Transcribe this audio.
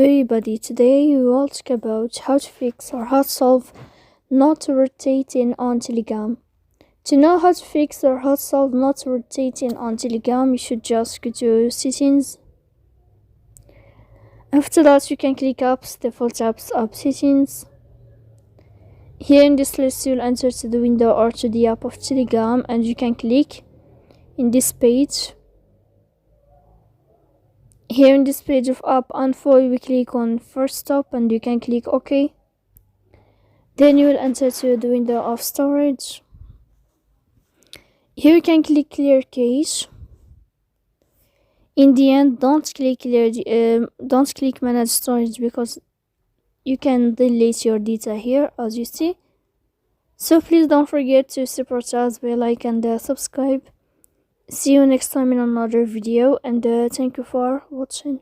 everybody, today we will talk about how to fix or how to solve not rotating on Telegram. To know how to fix or how to solve not rotating on Telegram, you should just go to settings. After that, you can click apps, default apps, app settings. Here in this list, you'll enter to the window or to the app of Telegram, and you can click in this page. Here in this page of app info, we click on first stop and you can click OK. Then you will enter to the window of storage. Here you can click clear cache. In the end, don't click manage storage because you can delete your data here, as you see. So please don't forget to support us by like and subscribe. See you next time in another video, and thank you for watching.